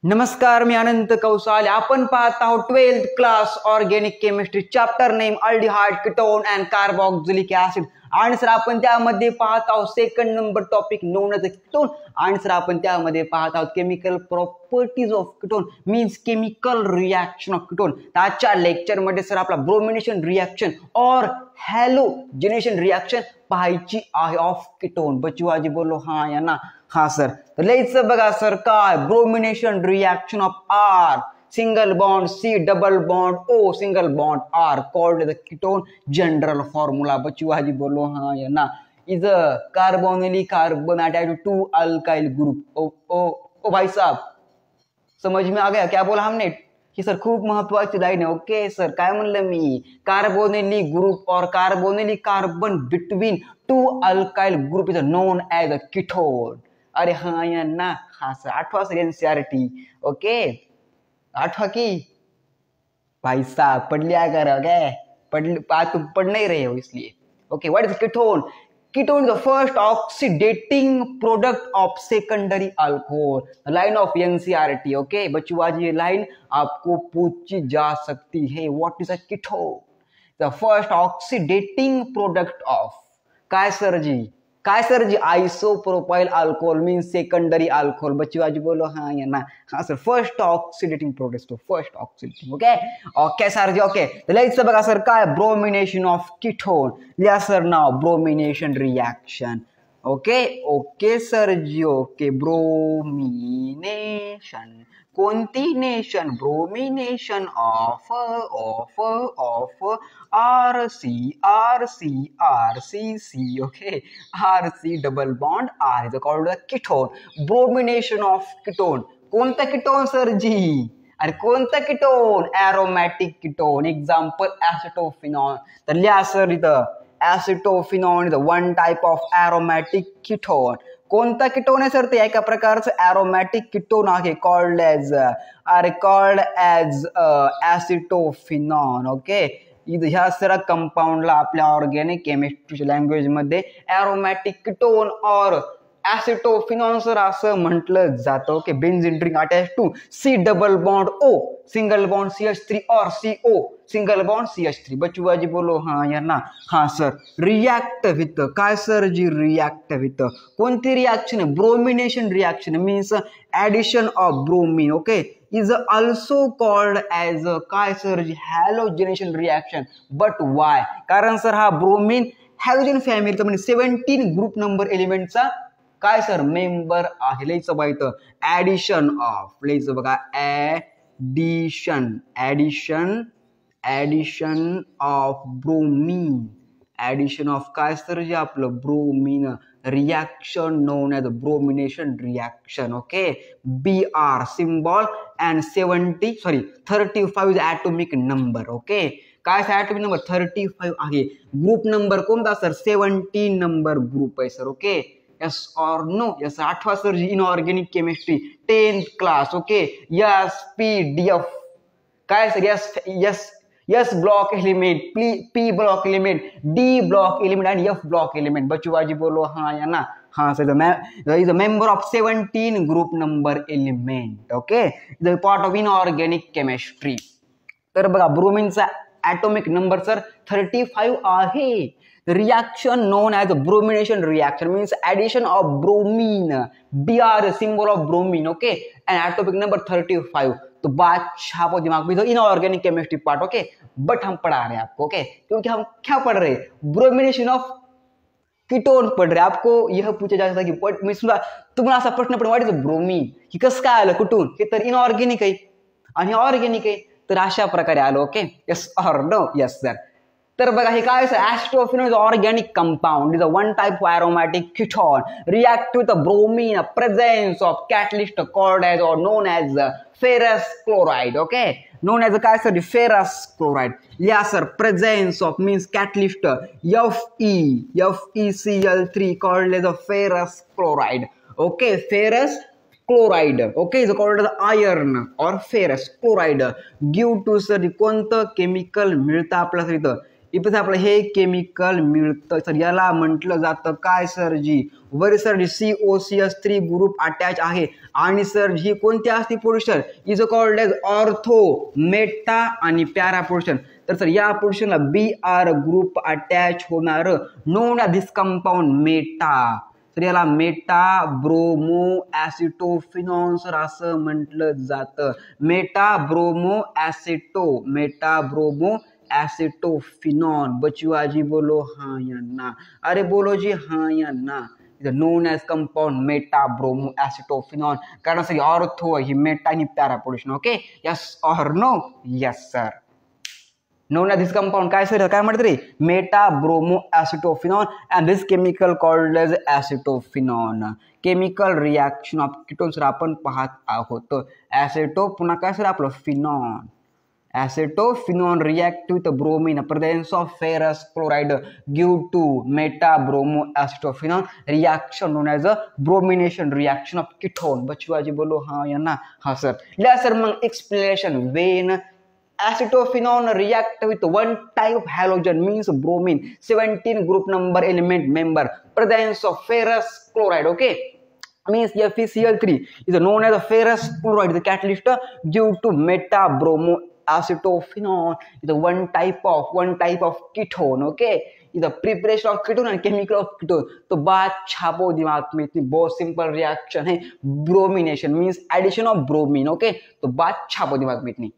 नमस्कार, मी अनंत कौसाल. आपण पाहत आहोत 12th class organic chemistry, chapter name aldehyde, ketone and carboxylic acid. आणि सर आपण त्यामध्ये पाहत आहोत second number topic known as ketone. आणि सर आपण त्यामध्ये पाहत आहोत chemical properties of ketone, means chemical reaction of ketone. आजच्या लेक्चर मध्ये सर आपला ब्रोमिनेशन रिएक्शन और हॅलोजनेशन रिएक्शन पाहायची आहे ऑफ कीटोन. बचूआजी बोलो हा या ना. हा सर, तर लिहायचं बघा सर, काय bromination reaction of R single bond C double bond O single bond R called the ketone. General formula Bachuaji बोलो हा या ना. Is a carbonyl carbon attached to alkyl group. ओ भाई साहब, समझ में आ गया क्या बोला हमने? कि सर खूप महत्वाची लाईन आहे. ओके सर, काय म्हणलं मी? कार्बोनिली ग्रुप और carbonyl carbon between two alkyl group is known as a ketone. अरे हाँ या ना. हाँ सर, आठवा सर एनसीईआरटी. ओके, आठवा की भाई साहब पढ़ लिया करो. तुम पढ़ नहीं रहे हो इसलिए. Okay, what is ketone? Ketone is the first oxidating product of secondary alcohol. Line of NCERT. Okay, बच्चों आज ये लाइन आपको पूछी जा सकती है. What is a ketone? The first oxidating product of काय sir ji isopropyl alcohol means secondary alcohol. बच्चों आज बोलो हाँ या ना. हाँ sir, first oxidating product. First oxidating. Okay sir ji. Okay, तर लिहायचं बघा सर, काय ब्रोमिनेशन ऑफ कीटोन. लिहा सर नाव bromination reaction. Okay sir ji. Okay, bromination. कोणती nation? Bromination of RC. Okay, RC double bond R is called the ketone. Bromination of ketone. कोणता ketone sir ji? अरे कोणता कीटोन? एरोमॅटिक कीटोन. Example acetophenol. तर लिहा sir इथं, acetophenol is one type of aromatic ketone. कोणता ketone आहे sir? ते एका प्रकारचं एरोमॅटिक कीटोन आहे, कॉल्ड एज ऍसिटोफिनॉल. ओके, ह्या सर कंपाऊंडला आपल्या ऑर्गेनिक केमिस्ट्रीच्या लँग्वेज मध्ये एरोमॅटिक कीटोन और ऍसिटोफिनॉल सर असं म्हटलं जातं. Okay, benzene ring attach to C double bond O single bond CH3 और CO सिंगल बॉन्ड CH3. बचूआजी बोलो हाँ या ना. हाँ सर, रिएक्ट विथ काय सर जी? रिएक्ट विथ कोणती reaction? Bromination reaction means addition of bromine. Okay, is also called as काय sir ji? Halogenation reaction. But why? कारण सर हा ब्रोमीन हॅलोजन फॅमिलीचा म्हणजे 17 ग्रुप नंबर एलिमेंटचा काय सर? मेंबर आहे. लिहायचं बघा इथं, ऍडिशन ऑफ. लिहायचं बघा, addition of bromine. Addition of काय सर जे? आपलं bromine. Reaction known as bromination reaction. Okay, BR symbol and 35 is atomic number. Okay, काय ॲटोमिक नंबर? 35 आहे. ग्रुप नंबर कोणता सर? 17 नंबर ग्रुप आहे सर. ओके, यस और no? Yes. आठवा sir ji inorganic chemistry 10th class. Okay, SPDF काय sir? S block element, P block element, D block element आणि F block element. Bachuaji बोलो हाँ या ना. हाँ sir, is a member of 17 group number element. Okay, the part of inorganic chemistry. तर बघा, ब्रोमीनचा ॲटोमिक नंबर सर 35 आहे. Reaction known as bromination reaction means addition of bromine. BR symbol of bromine. Okay, and atomic number 35. तो बात छापो दिमाग में. Inorganic chemistry part. Okay, but हम पढ़ा रहे हैं आपको. ओके, क्योंकि हम क्या पढ़ रहे हैं? ब्रोमिनेशन ऑफ कीटोन पढ़ रहे. आपको यह पूछा जा सकता की मी सुद्धा तुम्हाला असा प्रश्न पडेल, व्हॉट इज ब्रोमीन? ही कसं काय आलं, कुठून? हे तर इनऑर्गेनिक आहे आणि ऑर्गेनिक आहे, तर अशा प्रकारे आलं. ओके, यस और नो? Yes sir. तर बघा हे काय sir? Acetophenol is organic compound, is a one type of aromatic ketone, react with bromine, presence of catalyst called as और known as ferrous chloride. Okay, known as काय sir? Ferrous chloride. या sir, presence of means catalyst FeCl3 called as a ferrous chloride. Okay, ferrous chloride. Okay, is called iron और ferrous chloride. Give to sir कोणतं chemical मिळतं आपल्याला इथं? इथं आपलं हे केमिकल मिळतं सर. याला म्हटलं जातं काय सर जी, वर सर COCH3 ग्रुप अटॅच आहे आणि सर ही कोणती असते position, is called as ortho, meta आणि पॅरा पोझिशन. तर सर या पोझिशनला BR ग्रुप अटॅच होणार, known as this compound meta. तर याला मेटा ब्रोमो ॲसिटोफिनॉन सर असं म्हटलं जातं. Meta bromo acetophenone. Bachua ji बोलो हाँ या ना, अरे बोलो जी हाँ या ना. Known as compound meta bromo acetophenone. कारण सर ऑर्थो ही मेटा आणि para position. Okay, yes or no? Yes sir. known as this compound काय सर काय म्हणतात रे, meta bromo acetophenone. And this chemical called as acetophenone. Chemical reaction of ketone sir आपण पाहत आहोत. ॲसिटो पुन्हा काय सर आपलं फिनॉन. Acetophenone react with bromine, presence of ferrous chloride give to meta bromo acetophenone reaction known as a bromination reaction of ketone. बचवाजी बोलो हाँ या ना? हाँ सर. लिहा सर मग explanation. When acetophenone react with one type of halogen means bromine 17 group number element member, presence of ferrous chloride. Okay, means FeCl3 is known as a ferrous chloride. The catalyst due to meta bromo acetophenone is one type of ketone. Okay, is the preparation of ketone and chemical of ketone. तो बात छापो दिमाग में, इतनी बहुत simple reaction है. Bromination means addition of bromine. Okay, तो बात छापो दिमाग में इतनी.